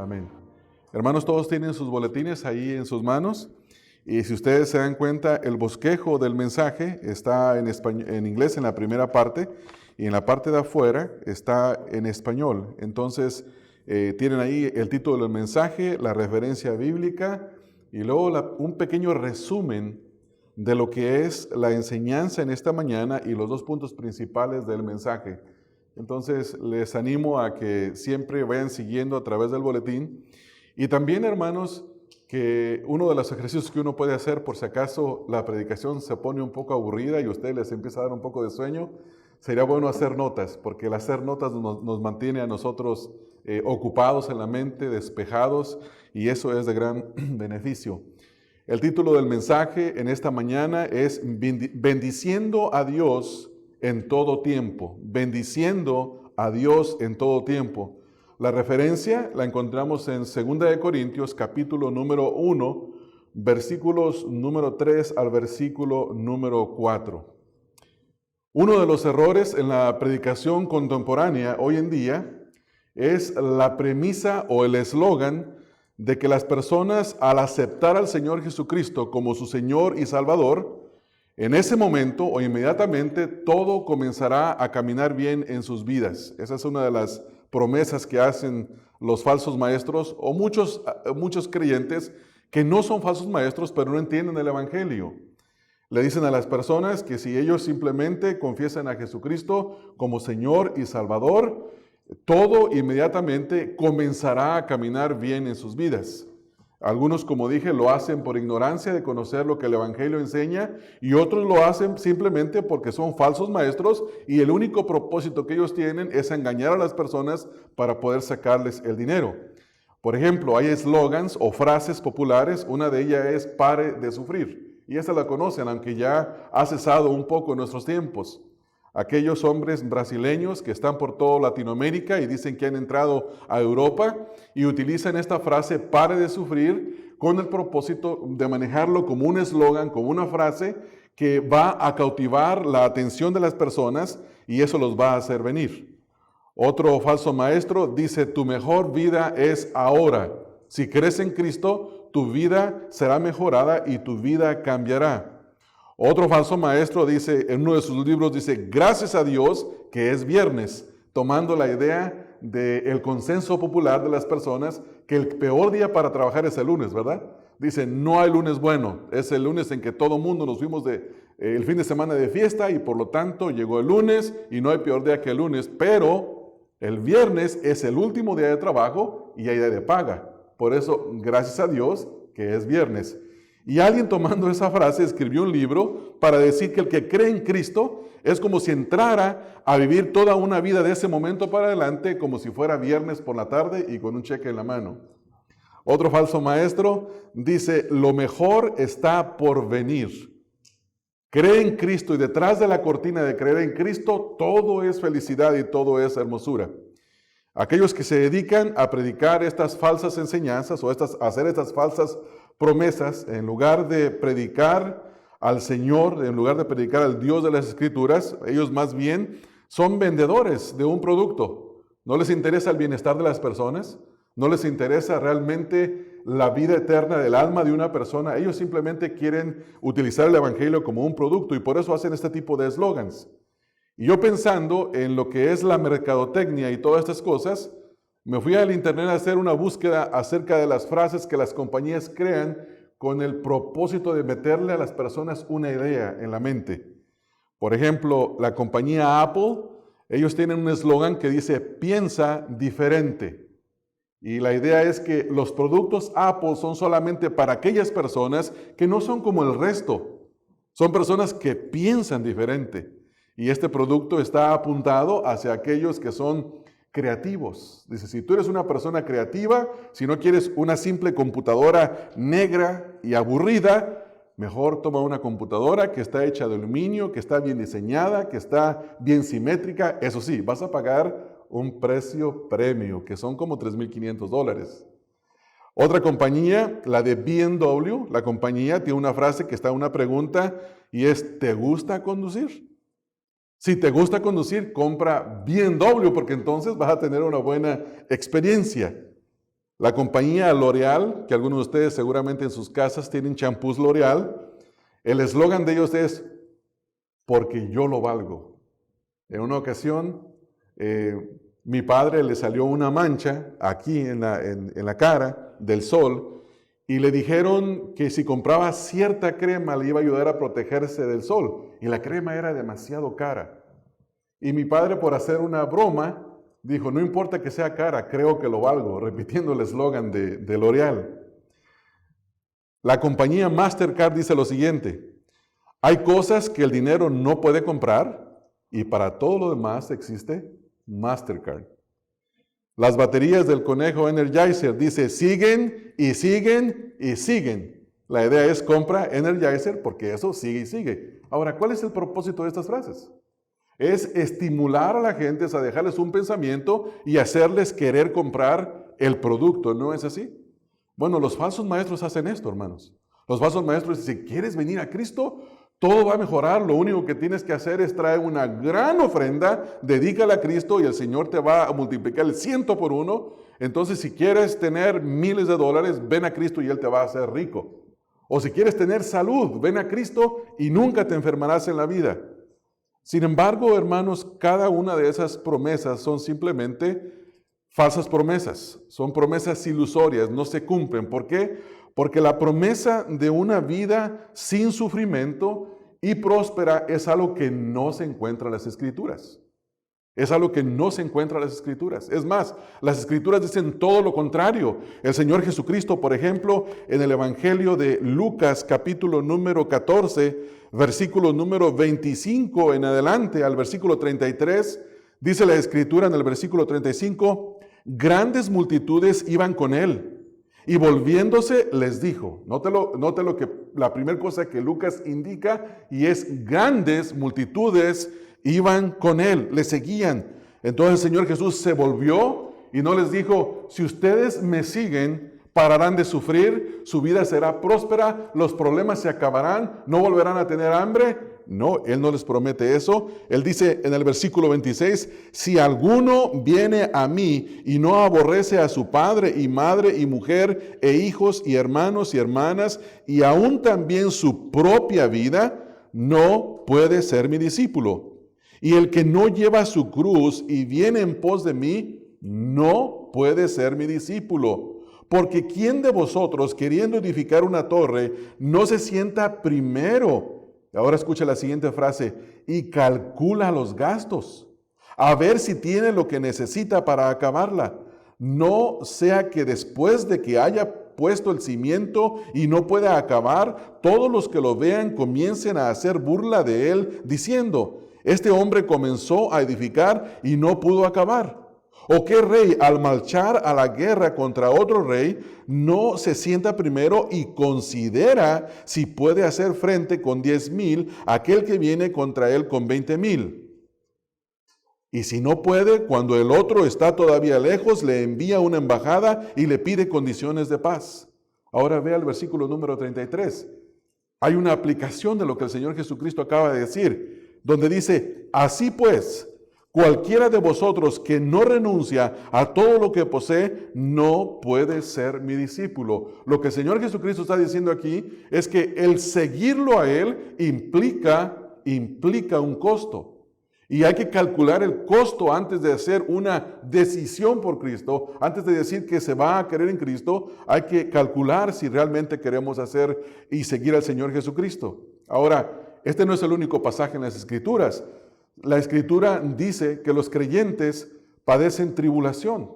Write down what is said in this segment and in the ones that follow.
Amén. Hermanos, todos tienen sus boletines ahí en sus manos. Y si ustedes se dan cuenta, el bosquejo del mensaje está en inglés en la primera parte y en la parte de afuera está en español. Entonces, tienen ahí el título del mensaje, la referencia bíblica y luego un pequeño resumen de lo que es la enseñanza en esta mañana y los dos puntos principales del mensaje. Entonces, les animo a que siempre vayan siguiendo a través del boletín. Y también, hermanos, que uno de los ejercicios que uno puede hacer, por si acaso la predicación se pone un poco aburrida y a ustedes les empieza a dar un poco de sueño, sería bueno hacer notas, porque el hacer notas nos mantiene a nosotros ocupados en la mente, despejados, y eso es de gran beneficio. El título del mensaje en esta mañana es Bendiciendo a Dios en todo tiempo. Bendiciendo a Dios en todo tiempo. La referencia la encontramos en 2 Corintios, capítulo número 1, versículos número 3 al versículo número 4. Uno de los errores en la predicación contemporánea hoy en día es la premisa o el eslogan de que las personas, al aceptar al Señor Jesucristo como su Señor y Salvador, en ese momento o inmediatamente todo comenzará a caminar bien en sus vidas. Esa es una de las promesas que hacen los falsos maestros o muchos creyentes que no son falsos maestros, pero no entienden el Evangelio. Le dicen a las personas que si ellos simplemente confiesan a Jesucristo como Señor y Salvador, todo inmediatamente comenzará a caminar bien en sus vidas. Algunos, como dije, lo hacen por ignorancia de conocer lo que el Evangelio enseña y otros lo hacen simplemente porque son falsos maestros y el único propósito que ellos tienen es engañar a las personas para poder sacarles el dinero. Por ejemplo, hay eslogans o frases populares, una de ellas es "pare de sufrir", y esa la conocen, aunque ya ha cesado un poco en nuestros tiempos. Aquellos hombres brasileños que están por toda Latinoamérica y dicen que han entrado a Europa y utilizan esta frase "pare de sufrir" con el propósito de manejarlo como un eslogan, como una frase que va a cautivar la atención de las personas y eso los va a hacer venir. Otro falso maestro dice: tu mejor vida es ahora. Si crees en Cristo, tu vida será mejorada y tu vida cambiará. Otro falso maestro dice, en uno de sus libros dice: gracias a Dios que es viernes, tomando la idea del consenso popular de las personas que el peor día para trabajar es el lunes, ¿verdad? Dice, no hay lunes bueno, es el lunes en que todo mundo nos fuimos el fin de semana de fiesta y por lo tanto llegó el lunes y no hay peor día que el lunes, pero el viernes es el último día de trabajo y hay día de paga. Por eso, gracias a Dios que es viernes. Y alguien, tomando esa frase, escribió un libro para decir que el que cree en Cristo es como si entrara a vivir toda una vida de ese momento para adelante como si fuera viernes por la tarde y con un cheque en la mano. Otro falso maestro dice: lo mejor está por venir. Cree en Cristo y detrás de la cortina de creer en Cristo todo es felicidad y todo es hermosura. Aquellos que se dedican a predicar estas falsas enseñanzas o hacer estas falsas promesas, en lugar de predicar al Señor, en lugar de predicar al Dios de las Escrituras, ellos más bien son vendedores de un producto. No les interesa el bienestar de las personas, no les interesa realmente la vida eterna del alma de una persona. Ellos simplemente quieren utilizar el Evangelio como un producto y por eso hacen este tipo de eslogans. Y yo, pensando en lo que es la mercadotecnia y todas estas cosas, me fui al internet a hacer una búsqueda acerca de las frases que las compañías crean con el propósito de meterle a las personas una idea en la mente. Por ejemplo, la compañía Apple, ellos tienen un eslogan que dice: piensa diferente. Y la idea es que los productos Apple son solamente para aquellas personas que no son como el resto. Son personas que piensan diferente. Y este producto está apuntado hacia aquellos que son creativos. Dice, si tú eres una persona creativa, si no quieres una simple computadora negra y aburrida, mejor toma una computadora que está hecha de aluminio, que está bien diseñada, que está bien simétrica. Eso sí, vas a pagar un precio premio, que son como $3,500. Otra compañía, la de BMW, la compañía tiene una frase que está en una pregunta y es: ¿te gusta conducir? Si te gusta conducir, compra BMW porque entonces vas a tener una buena experiencia. La compañía L'Oreal, que algunos de ustedes seguramente en sus casas tienen champús L'Oreal, el eslogan de ellos es, porque yo lo valgo. En una ocasión, mi padre le salió una mancha aquí en la cara del sol y le dijeron que si compraba cierta crema le iba a ayudar a protegerse del sol. Y la crema era demasiado cara. Y mi padre, por hacer una broma, dijo, no importa que sea cara, creo que lo valgo, repitiendo el eslogan de L'Oreal. La compañía Mastercard dice lo siguiente, hay cosas que el dinero no puede comprar y para todo lo demás existe Mastercard. Las baterías del conejo Energizer dice, siguen y siguen y siguen. La idea es compra Energizer porque eso sigue y sigue. Ahora, ¿cuál es el propósito de estas frases? Es estimular a la gente a dejarles un pensamiento y hacerles querer comprar el producto, ¿no es así? Bueno, los falsos maestros hacen esto, hermanos. Los falsos maestros dicen, ¿quieres venir a Cristo? Todo va a mejorar, lo único que tienes que hacer es traer una gran ofrenda, dedícala a Cristo y el Señor te va a multiplicar el 100 por 1. Entonces, si quieres tener miles de dólares, ven a Cristo y Él te va a hacer rico. O si quieres tener salud, ven a Cristo y nunca te enfermarás en la vida. Sin embargo, hermanos, cada una de esas promesas son simplemente falsas promesas. Son promesas ilusorias, no se cumplen. ¿Por qué? Porque la promesa de una vida sin sufrimiento y próspera es algo que no se encuentra en las Escrituras. Es algo que no se encuentra en las Escrituras. Es más, las Escrituras dicen todo lo contrario. El Señor Jesucristo, por ejemplo, en el Evangelio de Lucas, capítulo número 14, versículo número 25 en adelante, al versículo 33, dice la Escritura en el versículo 35, grandes multitudes iban con él. Y volviéndose les dijo, note lo que la primera cosa que Lucas indica, y es grandes multitudes iban con él, le seguían. Entonces el Señor Jesús se volvió y no les dijo, si ustedes me siguen, pararán de sufrir, su vida será próspera, los problemas se acabarán, no volverán a tener hambre. No, Él no les promete eso. Él dice en el versículo 26, si alguno viene a mí y no aborrece a su padre y madre y mujer e hijos y hermanos y hermanas y aún también su propia vida, no puede ser mi discípulo. Y el que no lleva su cruz y viene en pos de mí, no puede ser mi discípulo. Porque ¿quién de vosotros, queriendo edificar una torre, no se sienta primero? Ahora escucha la siguiente frase, y calcula los gastos, a ver si tiene lo que necesita para acabarla. No sea que después de que haya puesto el cimiento y no pueda acabar, todos los que lo vean comiencen a hacer burla de él, diciendo, este hombre comenzó a edificar y no pudo acabar. ¿O qué rey al marchar a la guerra contra otro rey no se sienta primero y considera si puede hacer frente con 10,000 a aquel que viene contra él con 20,000? Y si no puede, cuando el otro está todavía lejos, le envía una embajada y le pide condiciones de paz. Ahora vea el versículo número 33. Hay una aplicación de lo que el Señor Jesucristo acaba de decir, donde dice, así pues, cualquiera de vosotros que no renuncia a todo lo que posee, no puede ser mi discípulo. Lo que el Señor Jesucristo está diciendo aquí es que el seguirlo a Él implica un costo. Y hay que calcular el costo antes de hacer una decisión por Cristo. Antes de decir que se va a querer en Cristo, hay que calcular si realmente queremos hacer y seguir al Señor Jesucristo. Ahora, este no es el único pasaje en las Escrituras. La Escritura dice que los creyentes padecen tribulación.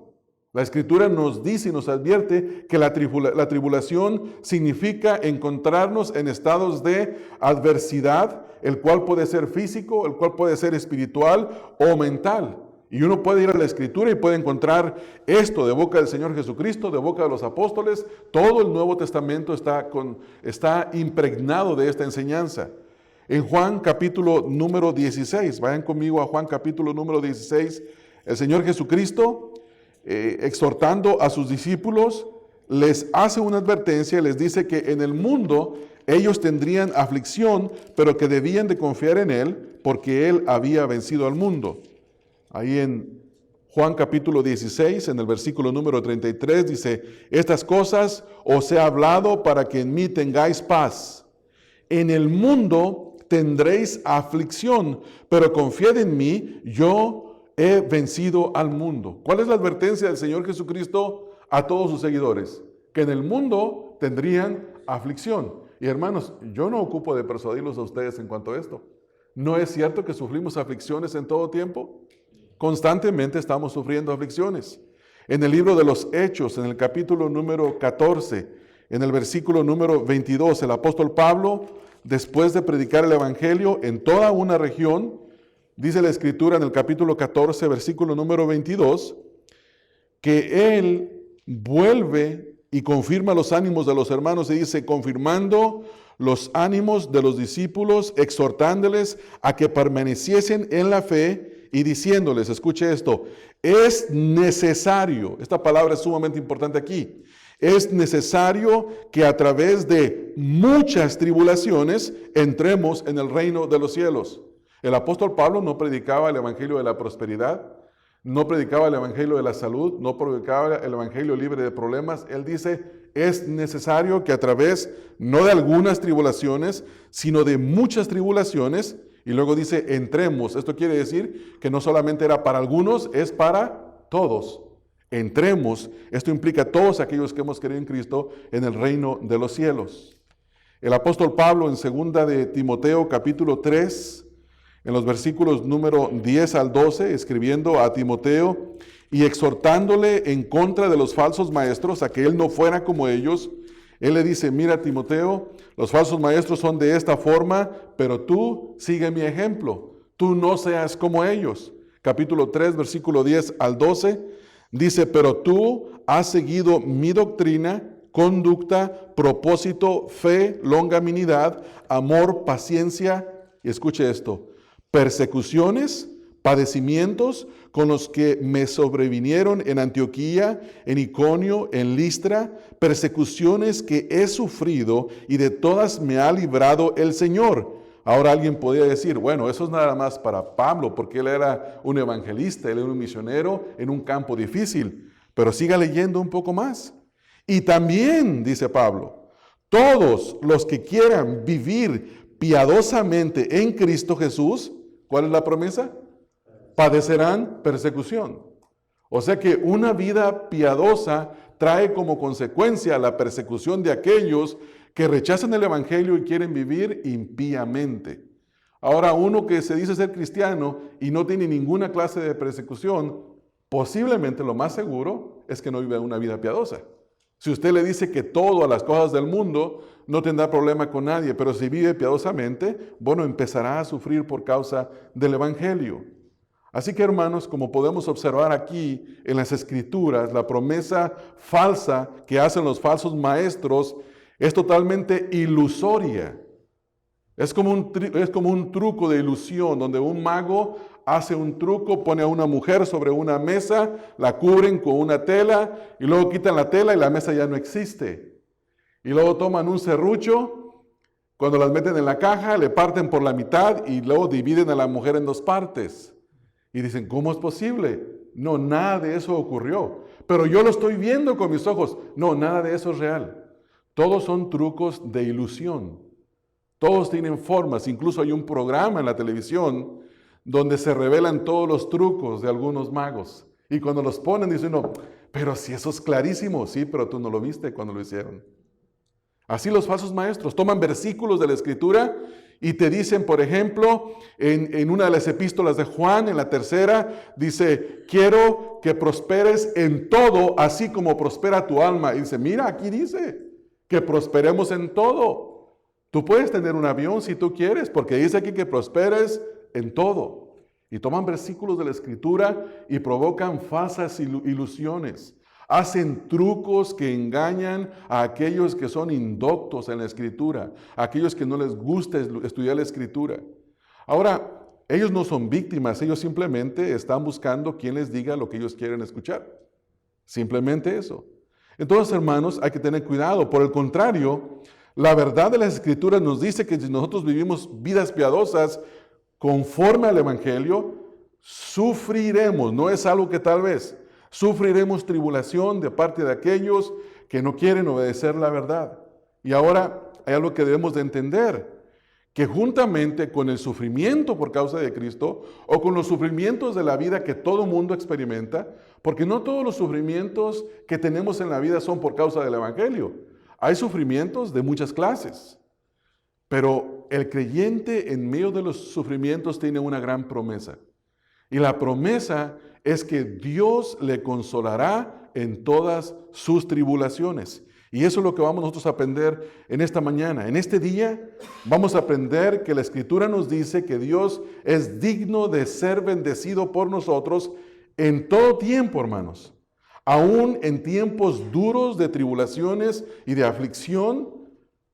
La Escritura nos dice y nos advierte que la tribulación significa encontrarnos en estados de adversidad, el cual puede ser físico, el cual puede ser espiritual o mental. Y uno puede ir a la Escritura y puede encontrar esto de boca del Señor Jesucristo, de boca de los apóstoles. Todo el Nuevo Testamento está impregnado de esta enseñanza. En Juan capítulo número 16, vayan conmigo a Juan capítulo número 16, el Señor Jesucristo, exhortando a sus discípulos, les hace una advertencia y les dice que en el mundo ellos tendrían aflicción, pero que debían de confiar en Él, porque Él había vencido al mundo. Ahí en Juan capítulo 16, en el versículo número 33, dice, estas cosas os he hablado para que en mí tengáis paz. En el mundo tendréis aflicción, pero confiad en mí, yo he vencido al mundo. ¿Cuál es la advertencia del Señor Jesucristo a todos sus seguidores? Que en el mundo tendrían aflicción. Y hermanos, yo no ocupo de persuadirlos a ustedes en cuanto a esto. ¿No es cierto que sufrimos aflicciones en todo tiempo? Constantemente estamos sufriendo aflicciones. En el libro de los Hechos, en el capítulo número 14, en el versículo número 22, el apóstol Pablo, después de predicar el evangelio en toda una región, dice la escritura en el capítulo 14, versículo número 22, que él vuelve y confirma los ánimos de los hermanos y dice, confirmando los ánimos de los discípulos, exhortándoles a que permaneciesen en la fe y diciéndoles, escuche esto, es necesario, esta palabra es sumamente importante aquí, es necesario que a través de muchas tribulaciones entremos en el reino de los cielos. El apóstol Pablo no predicaba el evangelio de la prosperidad, no predicaba el evangelio de la salud, no predicaba el evangelio libre de problemas. Él dice, es necesario que a través, no de algunas tribulaciones, sino de muchas tribulaciones, y luego dice, entremos. Esto quiere decir que no solamente era para algunos, es para todos. Entremos. Esto implica a todos aquellos que hemos creído en Cristo en el reino de los cielos. El apóstol Pablo en 2 de Timoteo capítulo 3, en los versículos número 10 al 12, escribiendo a Timoteo y exhortándole en contra de los falsos maestros, a que él no fuera como ellos, él le dice, mira Timoteo, los falsos maestros son de esta forma, pero tú sigue mi ejemplo, tú no seas como ellos. Capítulo 3, versículo 10 al 12, dice, pero tú has seguido mi doctrina, conducta, propósito, fe, longanimidad, amor, paciencia, y escuche esto, persecuciones, padecimientos con los que me sobrevinieron en Antioquía, en Iconio, en Listra, persecuciones que he sufrido y de todas me ha librado el Señor. Ahora alguien podría decir, bueno, eso es nada más para Pablo, porque él era un evangelista, él era un misionero en un campo difícil. Pero siga leyendo un poco más. Y también, dice Pablo, todos los que quieran vivir piadosamente en Cristo Jesús, ¿cuál es la promesa? Padecerán persecución. O sea que una vida piadosa trae como consecuencia la persecución de aquellos que rechazan el evangelio y quieren vivir impíamente. Ahora, uno que se dice ser cristiano y no tiene ninguna clase de persecución, posiblemente lo más seguro es que no vive una vida piadosa. Si usted le dice que todo a las cosas del mundo, no tendrá problema con nadie, pero si vive piadosamente, bueno, empezará a sufrir por causa del evangelio. Así que, hermanos, como podemos observar aquí en las Escrituras, la promesa falsa que hacen los falsos maestros es totalmente ilusoria. Es como un truco de ilusión, donde un mago hace un truco, pone a una mujer sobre una mesa, la cubren con una tela, y luego quitan la tela y la mesa ya no existe. Y luego toman un serrucho, cuando las meten en la caja, le parten por la mitad y luego dividen a la mujer en dos partes. Y dicen, ¿cómo es posible? No, nada de eso ocurrió. Pero yo lo estoy viendo con mis ojos. No, nada de eso es real. Todos son trucos de ilusión. Todos tienen formas. Incluso hay un programa en la televisión donde se revelan todos los trucos de algunos magos. Y cuando los ponen, dicen, no, pero si eso es clarísimo. Sí, pero tú no lo viste cuando lo hicieron. Así los falsos maestros toman versículos de la Escritura y te dicen, por ejemplo, en una de las epístolas de Juan, en la tercera, dice, quiero que prosperes en todo, así como prospera tu alma. Y dice, mira, aquí dice que prosperemos en todo. Tú puedes tener un avión si tú quieres, porque dice aquí que prosperes en todo. Y toman versículos de la Escritura y provocan falsas ilusiones. Hacen trucos que engañan a aquellos que son indoctos en la Escritura, a aquellos que no les gusta estudiar la Escritura. Ahora, ellos no son víctimas, ellos simplemente están buscando quien les diga lo que ellos quieren escuchar. Simplemente eso. Entonces, hermanos, hay que tener cuidado. Por el contrario, la verdad de las Escrituras nos dice que si nosotros vivimos vidas piadosas conforme al Evangelio, sufriremos, no es algo que tal vez, sufriremos tribulación de parte de aquellos que no quieren obedecer la verdad. Y ahora hay algo que debemos de entender, que juntamente con el sufrimiento por causa de Cristo o con los sufrimientos de la vida que todo mundo experimenta, porque no todos los sufrimientos que tenemos en la vida son por causa del Evangelio. Hay sufrimientos de muchas clases, pero el creyente en medio de los sufrimientos tiene una gran promesa. Y la promesa es que Dios le consolará en todas sus tribulaciones. Y eso es lo que vamos nosotros a aprender en esta mañana. En este día vamos a aprender que la Escritura nos dice que Dios es digno de ser bendecido por nosotros en todo tiempo, hermanos. Aún en tiempos duros de tribulaciones y de aflicción,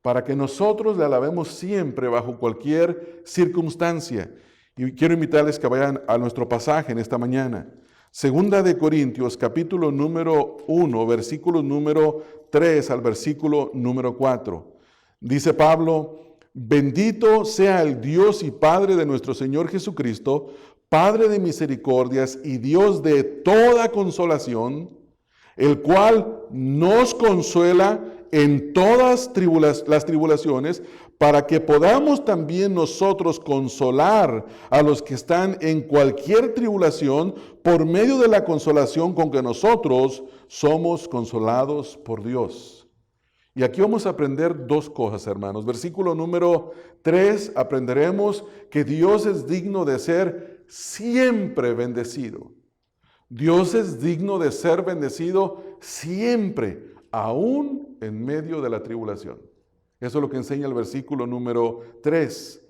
para que nosotros le alabemos siempre bajo cualquier circunstancia. Y quiero invitarles que vayan a nuestro pasaje en esta mañana. Segunda de Corintios, capítulo número 1, versículo número 3 al versículo número 4. Dice Pablo: bendito sea el Dios y Padre de nuestro Señor Jesucristo, Padre de misericordias y Dios de toda consolación, el cual nos consuela en todas las tribulaciones, para que podamos también nosotros consolar a los que están en cualquier tribulación por medio de la consolación con que nosotros somos consolados por Dios. Y aquí vamos a aprender dos cosas, hermanos. Versículo número 3, aprenderemos que Dios es digno de ser siempre bendecido. Dios es digno de ser bendecido siempre, aún en medio de la tribulación. Eso es lo que enseña el versículo número 3.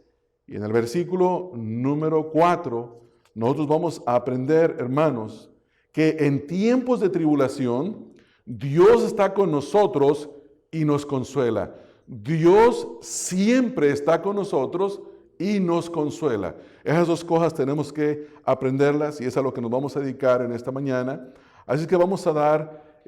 Y en el versículo número 4, nosotros vamos a aprender, hermanos, que en tiempos de tribulación, Dios está con nosotros y nos consuela. Dios siempre está con nosotros y nos consuela. Esas dos cosas tenemos que aprenderlas y es a lo que nos vamos a dedicar en esta mañana. Así que vamos a dar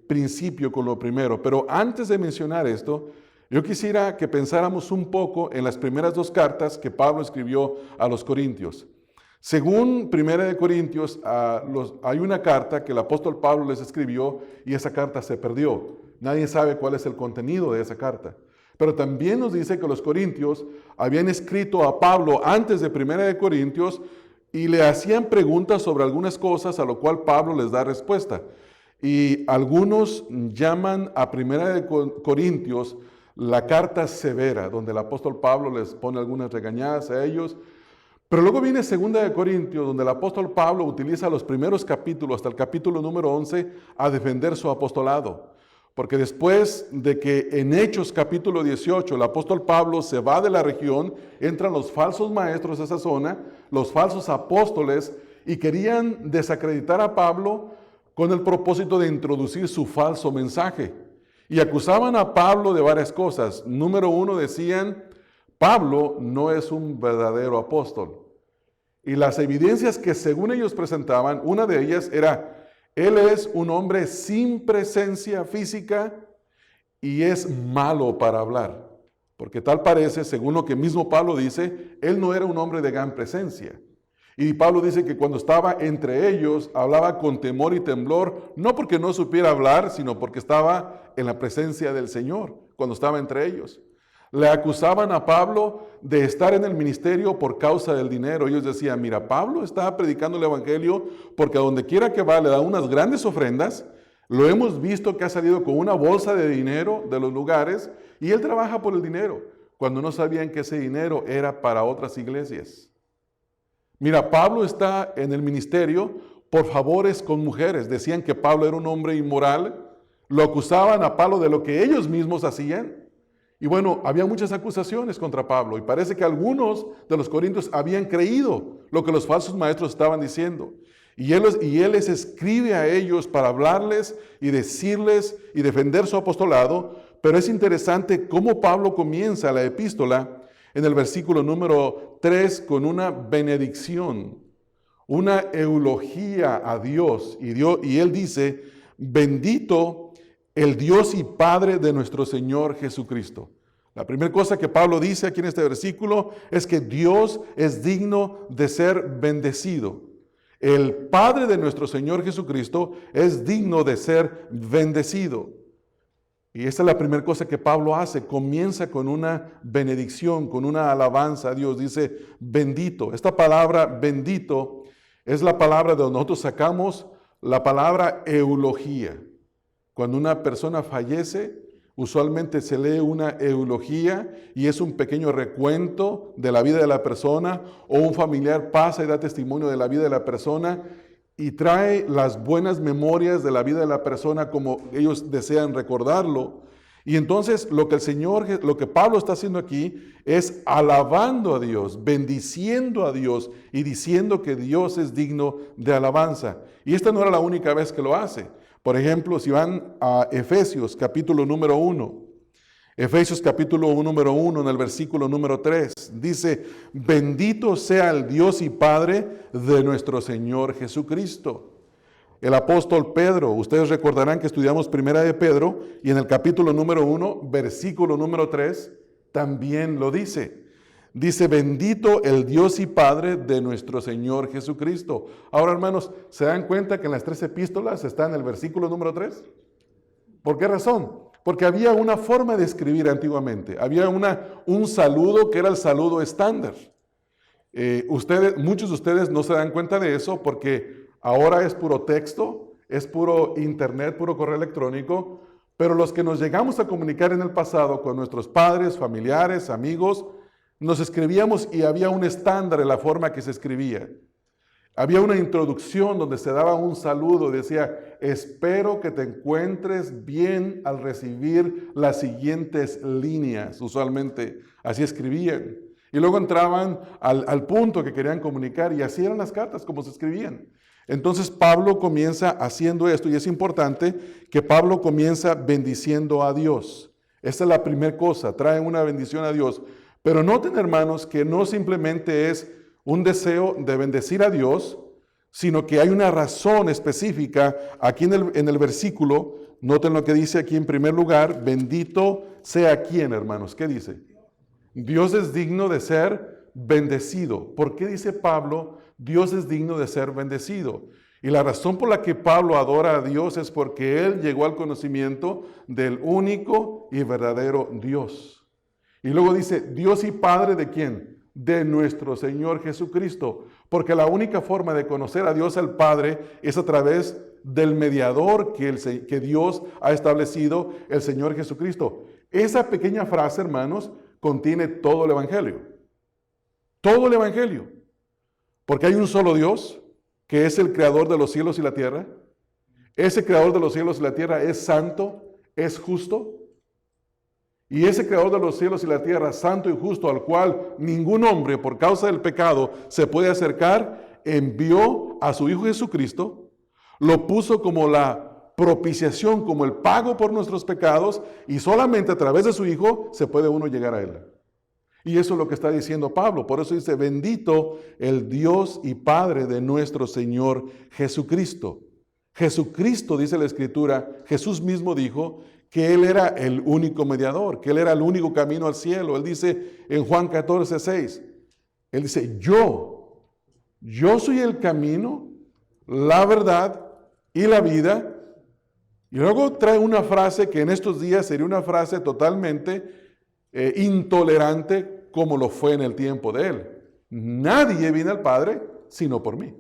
principio con lo primero. Pero antes de mencionar esto, yo quisiera que pensáramos un poco en las primeras dos cartas que Pablo escribió a los Corintios. Según Primera de Corintios, hay una carta que el apóstol Pablo les escribió y esa carta se perdió. Nadie sabe cuál es el contenido de esa carta. Pero también nos dice que los corintios habían escrito a Pablo antes de Primera de Corintios y le hacían preguntas sobre algunas cosas, a lo cual Pablo les da respuesta. Y algunos llaman a Primera de Corintios la carta severa, donde el apóstol Pablo les pone algunas regañadas a ellos. Pero luego viene Segunda de Corintios, donde el apóstol Pablo utiliza los primeros capítulos, hasta el capítulo número 11, a defender su apostolado. Porque después de que en Hechos capítulo 18 el apóstol Pablo se va de la región, entran los falsos maestros a esa zona, los falsos apóstoles, y querían desacreditar a Pablo con el propósito de introducir su falso mensaje. Y acusaban a Pablo de varias cosas. Número 1, decían: Pablo no es un verdadero apóstol. Y las evidencias que según ellos presentaban, una de ellas era: él es un hombre sin presencia física y es malo para hablar. Porque tal parece, según lo que mismo Pablo dice, él no era un hombre de gran presencia. Y Pablo dice que cuando estaba entre ellos, hablaba con temor y temblor, no porque no supiera hablar, sino porque estaba en la presencia del Señor, cuando estaba entre ellos. Le acusaban a Pablo de estar en el ministerio por causa del dinero. Ellos decían: mira, Pablo está predicando el evangelio porque a donde quiera que va le da unas grandes ofrendas. Lo hemos visto que ha salido con una bolsa de dinero de los lugares y él trabaja por el dinero, cuando no sabían que ese dinero era para otras iglesias. Mira, Pablo está en el ministerio por favores con mujeres. Decían que Pablo era un hombre inmoral. Lo acusaban a Pablo de lo que ellos mismos hacían. Y bueno, había muchas acusaciones contra Pablo. Y parece que algunos de los corintios habían creído lo que los falsos maestros estaban diciendo. Y él les escribe a ellos para hablarles y decirles y defender su apostolado. Pero es interesante cómo Pablo comienza la epístola en el versículo número 3 con una benedicción, una eulogía a Dios. Y él dice: bendito el Dios y Padre de nuestro Señor Jesucristo. La primera cosa que Pablo dice aquí en este versículo es que Dios es digno de ser bendecido. el Padre de nuestro Señor Jesucristo es digno de ser bendecido. Y esta es la primera cosa que Pablo hace. Comienza con una benedicción, con una alabanza a Dios. Dice, bendito. Esta palabra bendito es la palabra de donde nosotros sacamos la palabra eulogía. Cuando una persona fallece, usualmente se lee una eulogía y es un pequeño recuento de la vida de la persona, o un familiar pasa y da testimonio de la vida de la persona y trae las buenas memorias de la vida de la persona como ellos desean recordarlo. Y entonces lo que Pablo está haciendo aquí es alabando a Dios, bendiciendo a Dios y diciendo que Dios es digno de alabanza. Y esta no era la única vez que lo hace. Por ejemplo, si van a Efesios capítulo número 1, Efesios capítulo número 1 en el versículo número 3, dice, bendito sea el Dios y Padre de nuestro Señor Jesucristo. El apóstol Pedro, ustedes recordarán que estudiamos primera de Pedro, y en el capítulo número 1, versículo número 3, también lo dice. Dice, bendito el Dios y Padre de nuestro Señor Jesucristo. Ahora, hermanos, ¿se dan cuenta que en las 3 epístolas está en el versículo número 3? ¿Por qué razón? Porque había una forma de escribir antiguamente. Había un saludo que era el saludo estándar. Muchos de ustedes no se dan cuenta de eso porque ahora es puro texto, es puro internet, puro correo electrónico, pero los que nos llegamos a comunicar en el pasado con nuestros padres, familiares, amigos, nos escribíamos y había un estándar en la forma que se escribía. Había una introducción donde se daba un saludo, decía, espero que te encuentres bien al recibir las siguientes líneas. Usualmente así escribían. Y luego entraban al punto que querían comunicar y así eran las cartas como se escribían. Entonces Pablo comienza haciendo esto y es importante que Pablo comienza bendiciendo a Dios. Esta es la primera cosa, trae una bendición a Dios. Pero noten, hermanos, que no simplemente es un deseo de bendecir a Dios, sino que hay una razón específica aquí en el versículo. Noten lo que dice aquí en primer lugar, bendito sea quien, hermanos. ¿Qué dice? Dios es digno de ser bendecido. ¿Por qué dice Pablo, Dios es digno de ser bendecido? Y la razón por la que Pablo adora a Dios es porque él llegó al conocimiento del único y verdadero Dios. Y luego dice, Dios y Padre ¿de quién? De nuestro Señor Jesucristo. Porque la única forma de conocer a Dios el Padre es a través del mediador que Dios ha establecido, el Señor Jesucristo. Esa pequeña frase, hermanos, contiene todo el Evangelio. Todo el Evangelio. Porque hay un solo Dios, que es el creador de los cielos y la tierra. Ese creador de los cielos y la tierra es santo, es justo. Y ese creador de los cielos y la tierra, santo y justo, al cual ningún hombre por causa del pecado se puede acercar, envió a su Hijo Jesucristo, lo puso como la propiciación, como el pago por nuestros pecados, y solamente a través de su Hijo se puede uno llegar a Él. Y eso es lo que está diciendo Pablo. Por eso dice, bendito el Dios y Padre de nuestro Señor Jesucristo. Jesucristo, dice la Escritura, Jesús mismo dijo que Él era el único mediador, que Él era el único camino al cielo. Él dice en Juan 14:6, Él dice, yo soy el camino, la verdad y la vida. Y luego trae una frase que en estos días sería una frase totalmente intolerante como lo fue en el tiempo de Él. Nadie viene al Padre sino por mí.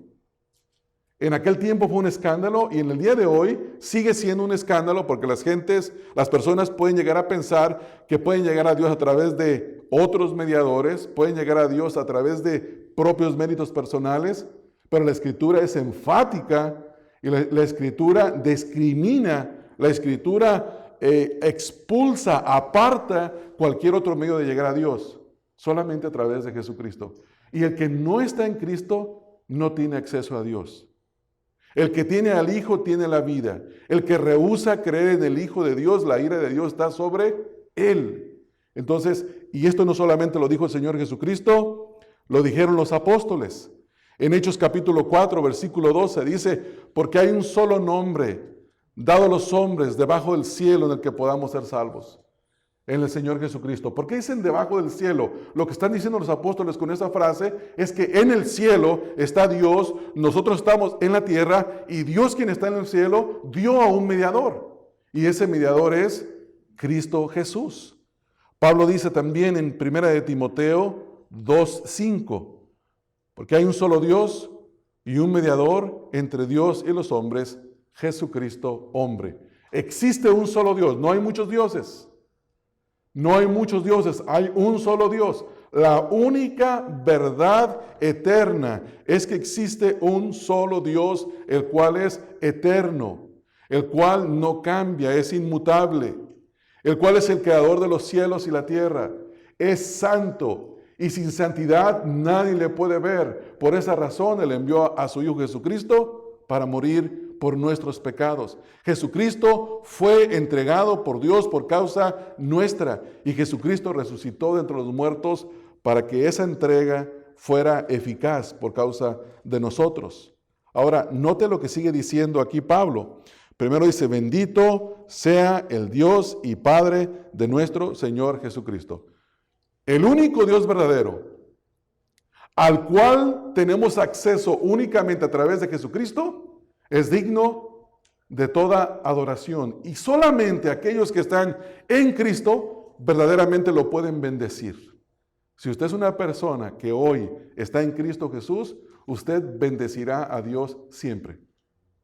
En aquel tiempo fue un escándalo y en el día de hoy sigue siendo un escándalo porque las personas pueden llegar a pensar que pueden llegar a Dios a través de otros mediadores, pueden llegar a Dios a través de propios méritos personales, pero la Escritura es enfática y la Escritura discrimina, la Escritura expulsa, aparta cualquier otro medio de llegar a Dios, solamente a través de Jesucristo. Y el que no está en Cristo no tiene acceso a Dios. El que tiene al Hijo tiene la vida. El que rehúsa creer en el Hijo de Dios, la ira de Dios está sobre él. Entonces, y esto no solamente lo dijo el Señor Jesucristo, lo dijeron los apóstoles. En Hechos capítulo 4, versículo 12 dice, porque hay un solo nombre dado a los hombres debajo del cielo en el que podamos ser salvos. en el Señor Jesucristo. ¿Por qué dicen debajo del cielo? Lo que están diciendo los apóstoles con esa frase es que en el cielo está Dios, nosotros estamos en la tierra y Dios, quien está en el cielo, dio a un mediador. Y ese mediador es Cristo Jesús. Pablo dice también en 1 de Timoteo 2:5, porque hay un solo Dios y un mediador entre Dios y los hombres, Jesucristo hombre. Existe un solo Dios, no hay muchos dioses. No hay muchos dioses, hay un solo Dios. La única verdad eterna es que existe un solo Dios, el cual es eterno, el cual no cambia, es inmutable, el cual es el creador de los cielos y la tierra. Es santo y sin santidad nadie le puede ver. Por esa razón Él envió a su Hijo Jesucristo para morir por nuestros pecados. Jesucristo fue entregado por Dios por causa nuestra y Jesucristo resucitó de entre los muertos para que esa entrega fuera eficaz por causa de nosotros. Ahora, note lo que sigue diciendo aquí Pablo. Primero dice, bendito sea el Dios y Padre de nuestro Señor Jesucristo. El único Dios verdadero, al cual tenemos acceso únicamente a través de Jesucristo, es digno de toda adoración. Y solamente aquellos que están en Cristo verdaderamente lo pueden bendecir. Si usted es una persona que hoy está en Cristo Jesús, usted bendecirá a Dios siempre.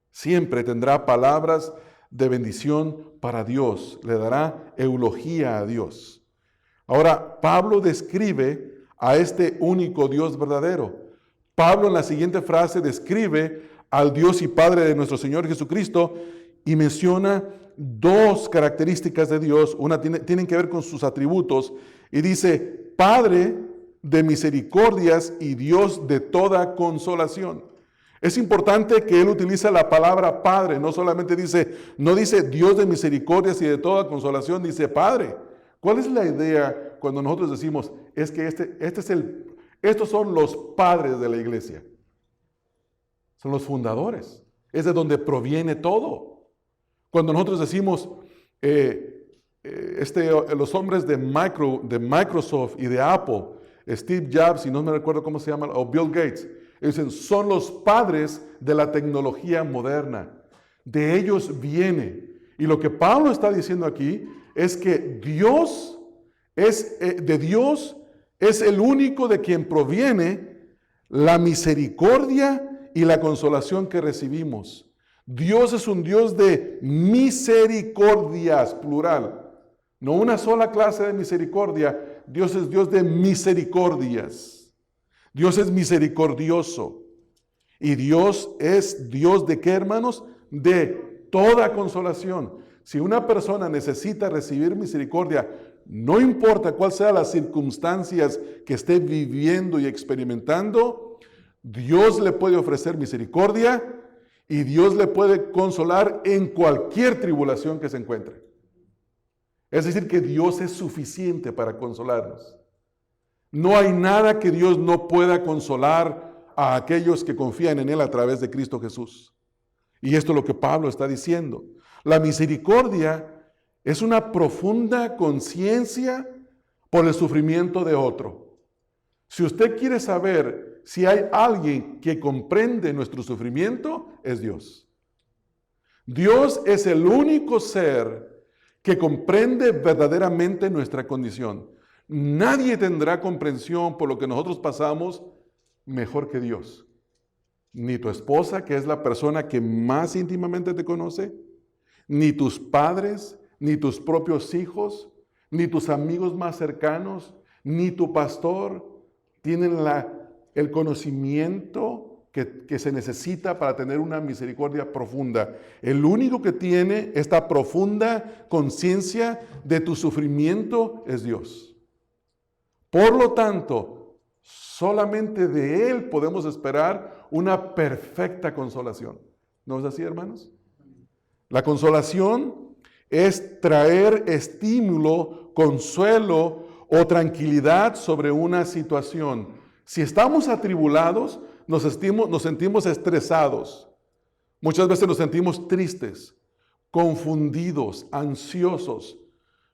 Siempre tendrá palabras de bendición para Dios. Le dará eulogía a Dios. Ahora, Pablo describe a este único Dios verdadero. Pablo en la siguiente frase describe al Dios y Padre de nuestro Señor Jesucristo y menciona dos características de Dios. Una tienen que ver con sus atributos y dice, Padre de misericordias y Dios de toda consolación. Es importante que él utiliza la palabra Padre, no solamente no dice Dios de misericordias y de toda consolación, dice Padre. ¿Cuál es la idea cuando nosotros decimos, es que estos son los padres de la iglesia? Son los fundadores. Es de donde proviene todo. Cuando nosotros decimos, los hombres de Microsoft y de Apple, Steve Jobs, y no me recuerdo cómo se llama, o Bill Gates, dicen, son los padres de la tecnología moderna. De ellos viene. Y lo que Pablo está diciendo aquí es que Dios es el único de quien proviene la misericordia y la consolación que recibimos. Dios es un Dios de misericordias, plural. No una sola clase de misericordia. Dios es Dios de misericordias. Dios es misericordioso. Y Dios es Dios de ¿qué, hermanos? De toda consolación. Si una persona necesita recibir misericordia, no importa cuáles sean las circunstancias que esté viviendo y experimentando, Dios le puede ofrecer misericordia y Dios le puede consolar en cualquier tribulación que se encuentre. Es decir, que Dios es suficiente para consolarnos. No hay nada que Dios no pueda consolar a aquellos que confían en Él a través de Cristo Jesús. Y esto es lo que Pablo está diciendo. La misericordia es una profunda conciencia por el sufrimiento de otro. Si usted quiere saber si hay alguien que comprende nuestro sufrimiento, es Dios. Dios es el único ser que comprende verdaderamente nuestra condición. Nadie tendrá comprensión por lo que nosotros pasamos mejor que Dios. Ni tu esposa, que es la persona que más íntimamente te conoce, ni tus padres, ni tus propios hijos, ni tus amigos más cercanos, ni tu pastor tienen el conocimiento que se necesita para tener una misericordia profunda. El único que tiene esta profunda conciencia de tu sufrimiento es Dios. Por lo tanto, solamente de Él podemos esperar una perfecta consolación. ¿No es así, hermanos? La consolación es traer estímulo, consuelo o tranquilidad sobre una situación. Si estamos atribulados, nos sentimos estresados. Muchas veces nos sentimos tristes, confundidos, ansiosos.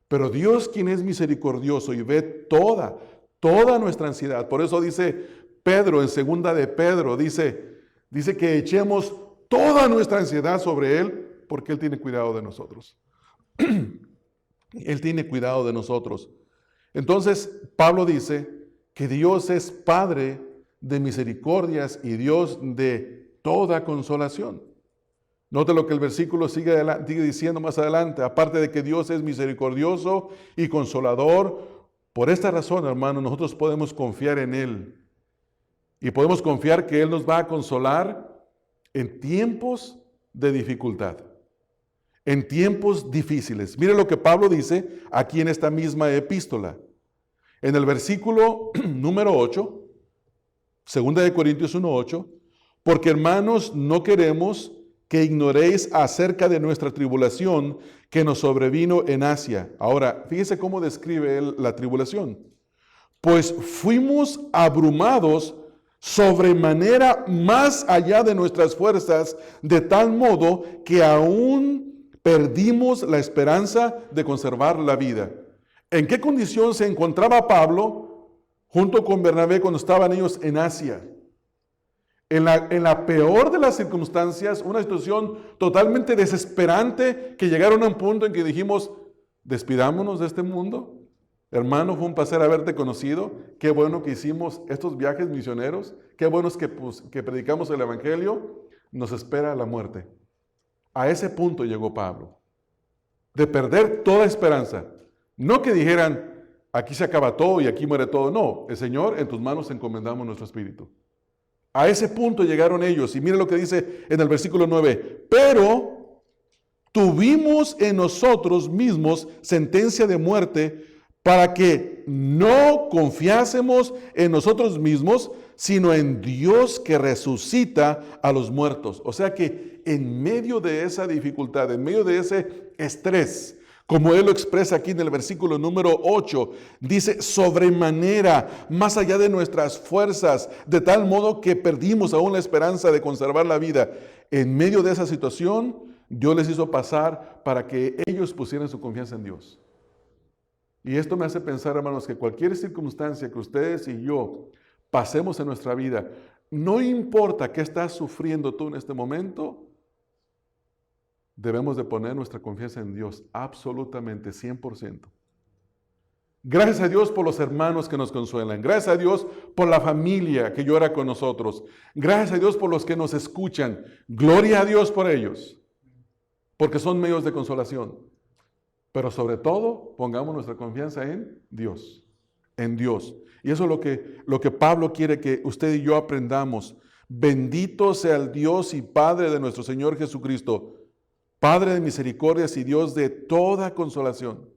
Pero Dios, quien es misericordioso y ve toda nuestra ansiedad. Por eso dice Pedro, en segunda de Pedro, dice que echemos toda nuestra ansiedad sobre Él, porque Él tiene cuidado de nosotros. Él tiene cuidado de nosotros. Entonces, Pablo dice que Dios es Padre de misericordias y Dios de toda consolación. Note lo que el versículo sigue diciendo más adelante. Aparte de que Dios es misericordioso y consolador, por esta razón, hermano, nosotros podemos confiar en Él. Y podemos confiar que Él nos va a consolar en tiempos de dificultad, en tiempos difíciles. Mire lo que Pablo dice aquí en esta misma epístola. En el versículo número 8, 2 Corintios 1:8, porque hermanos, no queremos que ignoréis acerca de nuestra tribulación que nos sobrevino en Asia. Ahora, fíjese cómo describe él la tribulación. Pues fuimos abrumados sobremanera más allá de nuestras fuerzas, de tal modo que aún perdimos la esperanza de conservar la vida. ¿En qué condición se encontraba Pablo junto con Bernabé cuando estaban ellos en Asia? En la peor de las circunstancias, una situación totalmente desesperante, que llegaron a un punto en que dijimos, despidámonos de este mundo. Hermano, fue un placer haberte conocido. Qué bueno que hicimos estos viajes misioneros. Qué bueno es que predicamos el Evangelio. Nos espera la muerte. A ese punto llegó Pablo, de perder toda esperanza. No que dijeran, aquí se acaba todo y aquí muere todo. No, el Señor, en tus manos encomendamos nuestro espíritu. A ese punto llegaron ellos. Y mire lo que dice en el versículo 9. Pero tuvimos en nosotros mismos sentencia de muerte para que no confiásemos en nosotros mismos, sino en Dios que resucita a los muertos. O sea que en medio de esa dificultad, en medio de ese estrés, como él lo expresa aquí en el versículo número 8, dice sobremanera, más allá de nuestras fuerzas, de tal modo que perdimos aún la esperanza de conservar la vida. En medio de esa situación, Dios les hizo pasar para que ellos pusieran su confianza en Dios. Y esto me hace pensar, hermanos, que cualquier circunstancia que ustedes y yo pasemos en nuestra vida, no importa qué estás sufriendo tú en este momento, debemos de poner nuestra confianza en Dios absolutamente, 100%. Gracias a Dios por los hermanos que nos consuelan. Gracias a Dios por la familia que llora con nosotros. Gracias a Dios por los que nos escuchan. Gloria a Dios por ellos, porque son medios de consolación. Pero sobre todo, pongamos nuestra confianza en Dios. En Dios. Y eso es lo que Pablo quiere que usted y yo aprendamos. Bendito sea el Dios y Padre de nuestro Señor Jesucristo, Padre de misericordias y Dios de toda consolación.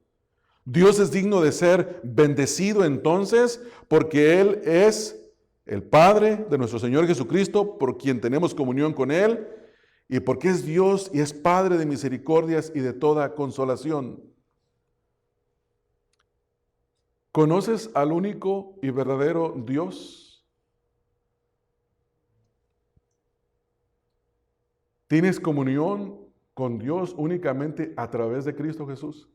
Dios es digno de ser bendecido entonces, porque Él es el Padre de nuestro Señor Jesucristo, por quien tenemos comunión con Él, y porque es Dios y es Padre de misericordias y de toda consolación. ¿Conoces al único y verdadero Dios? ¿Tienes comunión con Dios únicamente a través de Cristo Jesús?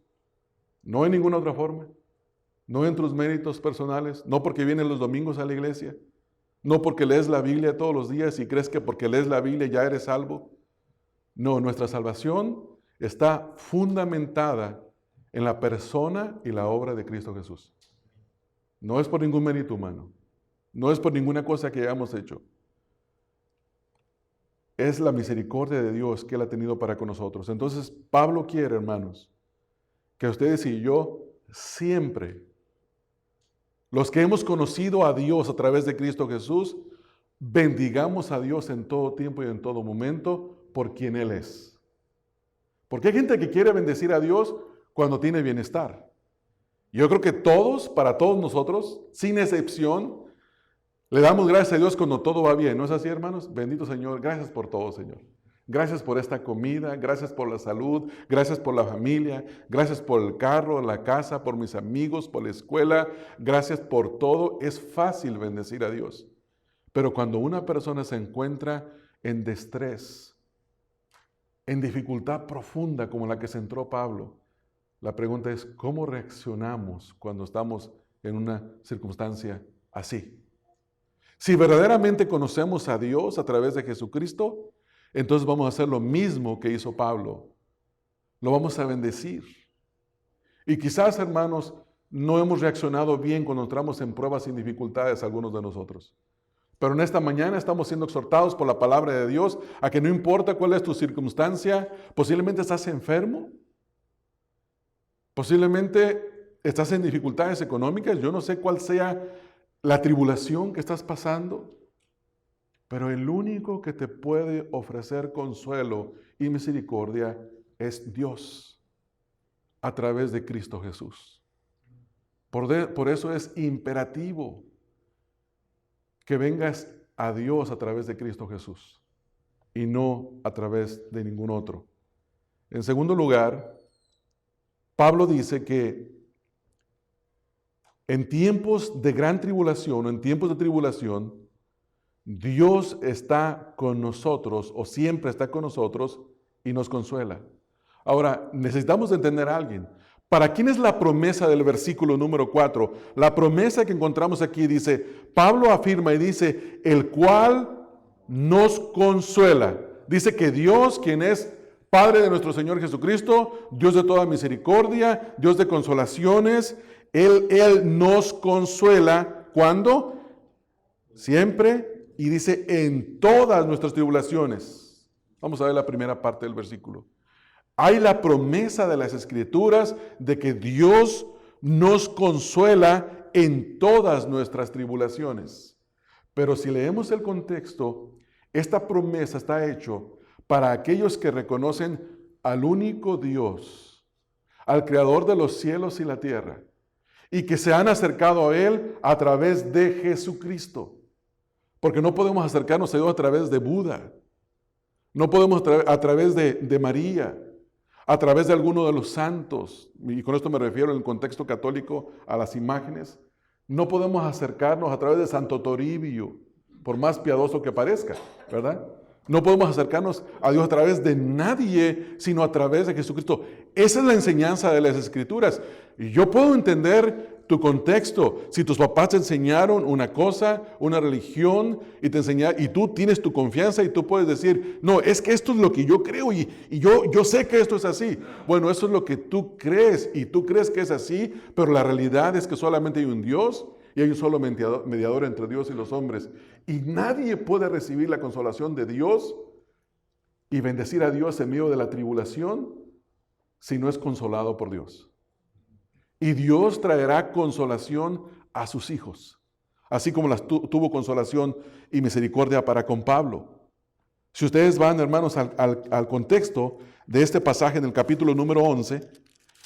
No en ninguna otra forma. No en tus méritos personales. No porque vienes los domingos a la iglesia. No porque lees la Biblia todos los días y crees que porque lees la Biblia ya eres salvo. No, nuestra salvación está fundamentada en la persona y la obra de Cristo Jesús. No es por ningún mérito humano. No es por ninguna cosa que hayamos hecho. Es la misericordia de Dios que Él ha tenido para con nosotros. Entonces, Pablo quiere, hermanos, que ustedes y yo siempre, los que hemos conocido a Dios a través de Cristo Jesús, bendigamos a Dios en todo tiempo y en todo momento por quien Él es. Porque hay gente que quiere bendecir a Dios cuando tiene bienestar. Yo creo que todos, para todos nosotros, sin excepción, le damos gracias a Dios cuando todo va bien. ¿No es así, hermanos? Bendito Señor, gracias por todo, Señor. Gracias por esta comida, gracias por la salud, gracias por la familia, gracias por el carro, la casa, por mis amigos, por la escuela, gracias por todo. Es fácil bendecir a Dios. Pero cuando una persona se encuentra en distrés, en dificultad profunda como la que se entró Pablo, La pregunta es, ¿cómo reaccionamos cuando estamos en una circunstancia así? Si verdaderamente conocemos a Dios a través de Jesucristo, entonces vamos a hacer lo mismo que hizo Pablo. Lo vamos a bendecir. Y quizás, hermanos, no hemos reaccionado bien cuando entramos en pruebas y dificultades algunos de nosotros. Pero en esta mañana estamos siendo exhortados por la palabra de Dios a que no importa cuál es tu circunstancia, posiblemente estás enfermo, posiblemente estás en dificultades económicas, yo no sé cuál sea la tribulación que estás pasando, pero el único que te puede ofrecer consuelo y misericordia es Dios a través de Cristo Jesús. Por eso es imperativo que vengas a Dios a través de Cristo Jesús y no a través de ningún otro. En segundo lugar, Pablo dice que en tiempos de gran tribulación o en tiempos de tribulación, Dios está con nosotros o siempre está con nosotros y nos consuela. Ahora, necesitamos entender a alguien. ¿Para quién es la promesa del versículo número 4? La promesa que encontramos aquí dice, Pablo afirma y dice, el cual nos consuela. Dice que Dios, quien es Padre de nuestro Señor Jesucristo, Dios de toda misericordia, Dios de consolaciones, Él nos consuela. ¿Cuándo? Siempre. Y dice, en todas nuestras tribulaciones. Vamos a ver la primera parte del versículo. Hay la promesa de las Escrituras de que Dios nos consuela en todas nuestras tribulaciones. Pero si leemos el contexto, esta promesa está hecha para aquellos que reconocen al único Dios, al Creador de los cielos y la tierra, y que se han acercado a Él a través de Jesucristo. Porque no podemos acercarnos a Dios a través de Buda, no podemos a través de María, a través de alguno de los santos, y con esto me refiero en el contexto católico a las imágenes. No podemos acercarnos a través de Santo Toribio, por más piadoso que parezca, ¿verdad? No podemos acercarnos a Dios a través de nadie, sino a través de Jesucristo. Esa es la enseñanza de las Escrituras. Y yo puedo entender tu contexto. Si tus papás te enseñaron una cosa, una religión, y tú tienes tu confianza y tú puedes decir, no, es que esto es lo que yo creo y yo sé que esto es así. Bueno, eso es lo que tú crees y tú crees que es así, pero la realidad es que solamente hay un Dios y hay un solo mediador entre Dios y los hombres. Y nadie puede recibir la consolación de Dios y bendecir a Dios en medio de la tribulación si no es consolado por Dios. Y Dios traerá consolación a sus hijos, así como tuvo consolación y misericordia para con Pablo. Si ustedes van, hermanos, al contexto de este pasaje en el capítulo número 11,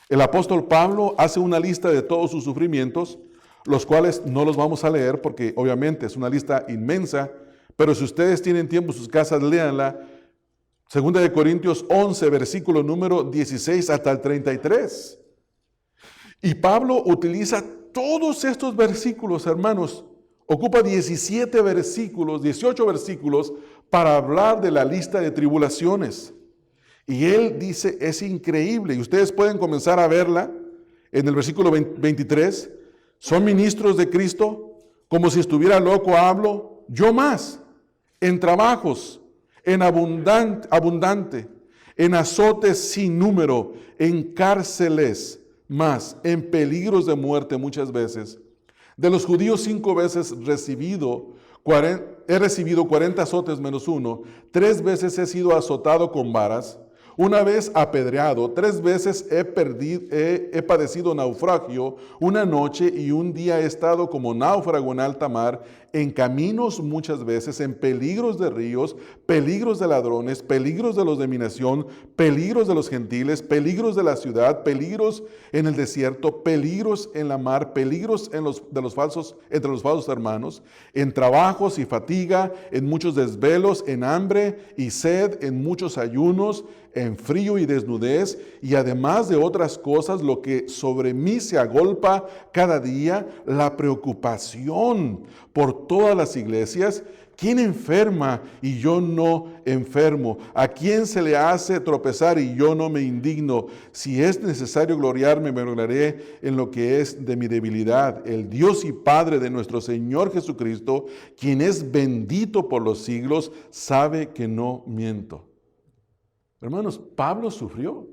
el apóstol Pablo hace una lista de todos sus sufrimientos, los cuales no los vamos a leer porque obviamente es una lista inmensa, pero si ustedes tienen tiempo en sus casas, léanla. 2 de Corintios 11, versículo número 16 hasta el 33. Y Pablo utiliza todos estos versículos, hermanos, ocupa 17 versículos, 18 versículos para hablar de la lista de tribulaciones. Y él dice, es increíble, y ustedes pueden comenzar a verla en el versículo 23. Son ministros de Cristo, como si estuviera loco hablo, yo más, en trabajos, en abundante, en azotes sin número, en cárceles, más, en peligros de muerte muchas veces. De los judíos 5 veces he recibido 40 azotes menos 1, 3 veces he sido azotado con varas, 1 vez apedreado, 3 veces he padecido naufragio, 1 noche y 1 día he estado como náufrago en alta mar, en caminos muchas veces, en peligros de ríos, peligros de ladrones, peligros de los de mi nación, peligros de los gentiles, peligros de la ciudad, peligros en el desierto, peligros en la mar, peligros entre los falsos hermanos, en trabajos y fatiga, en muchos desvelos, en hambre y sed, en muchos ayunos, en en frío y desnudez, y además de otras cosas, lo que sobre mí se agolpa cada día, la preocupación por todas las iglesias. ¿Quién enferma y yo no enfermo? ¿A quién se le hace tropezar y yo no me indigno? Si es necesario gloriarme, me gloriaré en lo que es de mi debilidad. El Dios y Padre de nuestro Señor Jesucristo, quien es bendito por los siglos, sabe que no miento. Hermanos, Pablo sufrió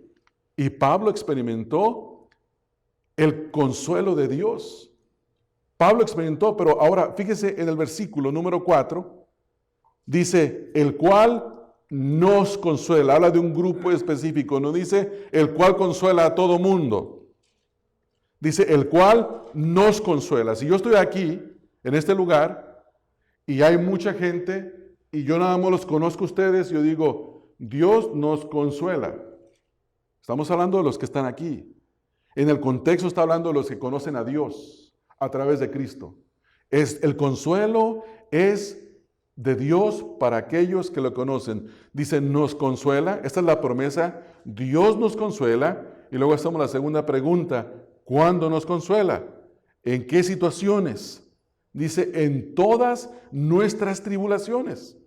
y Pablo experimentó el consuelo de Dios. Pablo experimentó, pero ahora fíjese en el versículo número 4, dice, el cual nos consuela. Habla de un grupo específico, no dice el cual consuela a todo mundo. Dice el cual nos consuela. Si yo estoy aquí, en este lugar, y hay mucha gente, y yo nada más los conozco a ustedes, yo digo, Dios nos consuela. Estamos hablando de los que están aquí. En el contexto está hablando de los que conocen a Dios a través de Cristo. El consuelo es de Dios para aquellos que lo conocen. Dice, nos consuela. Esta es la promesa. Dios nos consuela. Y luego hacemos la segunda pregunta. ¿Cuándo nos consuela? ¿En qué situaciones? Dice, en todas nuestras tribulaciones.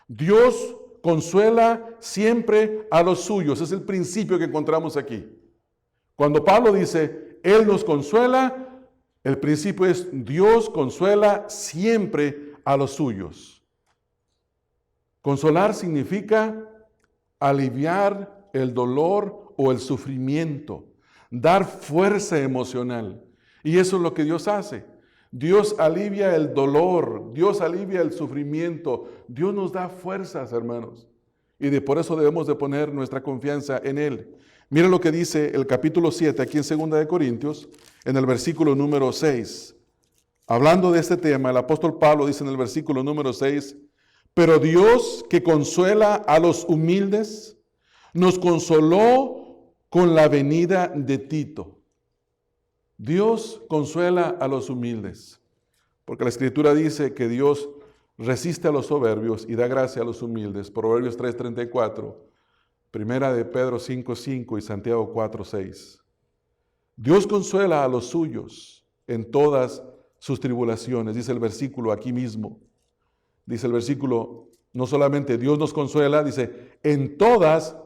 Dios consuela siempre a los suyos. Es el principio que encontramos aquí. Cuando Pablo dice, Él nos consuela, el principio es Dios consuela siempre a los suyos. Consolar significa aliviar el dolor o el sufrimiento, dar fuerza emocional. Y eso es lo que Dios hace. Dios alivia el dolor, Dios alivia el sufrimiento, Dios nos da fuerzas, hermanos. Y por eso debemos de poner nuestra confianza en Él. Mira lo que dice el capítulo 7, aquí en 2 de Corintios, en el versículo número 6. Hablando de este tema, el apóstol Pablo dice en el versículo número 6, pero Dios que consuela a los humildes, nos consoló con la venida de Tito. Dios consuela a los humildes, porque la Escritura dice que Dios resiste a los soberbios y da gracia a los humildes. Proverbios 3:34, Primera de Pedro 5:5 y Santiago 4:6. Dios consuela a los suyos en todas sus tribulaciones, dice el versículo aquí mismo. Dice el versículo, no solamente Dios nos consuela, dice, en todas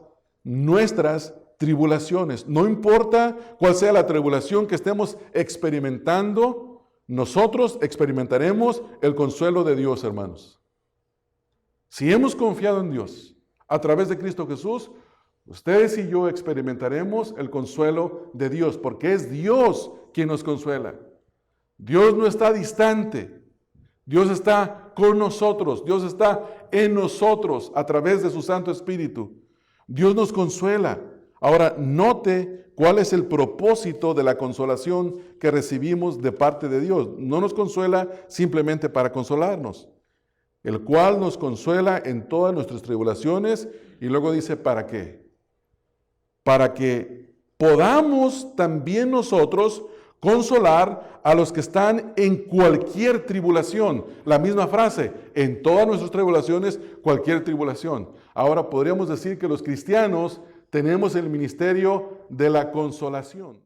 nuestras tribulaciones. No importa cuál sea la tribulación que estemos experimentando, nosotros experimentaremos el consuelo de Dios, hermanos. Si hemos confiado en Dios a través de Cristo Jesús, ustedes y yo experimentaremos el consuelo de Dios, porque es Dios quien nos consuela. Dios no está distante. Dios está con nosotros. Dios está en nosotros a través de su Santo Espíritu. Dios nos consuela. Ahora, note cuál es el propósito de la consolación que recibimos de parte de Dios. No nos consuela simplemente para consolarnos, el cual nos consuela en todas nuestras tribulaciones, y luego dice, ¿para qué? Para que podamos también nosotros consolar a los que están en cualquier tribulación. La misma frase, en todas nuestras tribulaciones, cualquier tribulación. Ahora podríamos decir que los cristianos tenemos el ministerio de la consolación.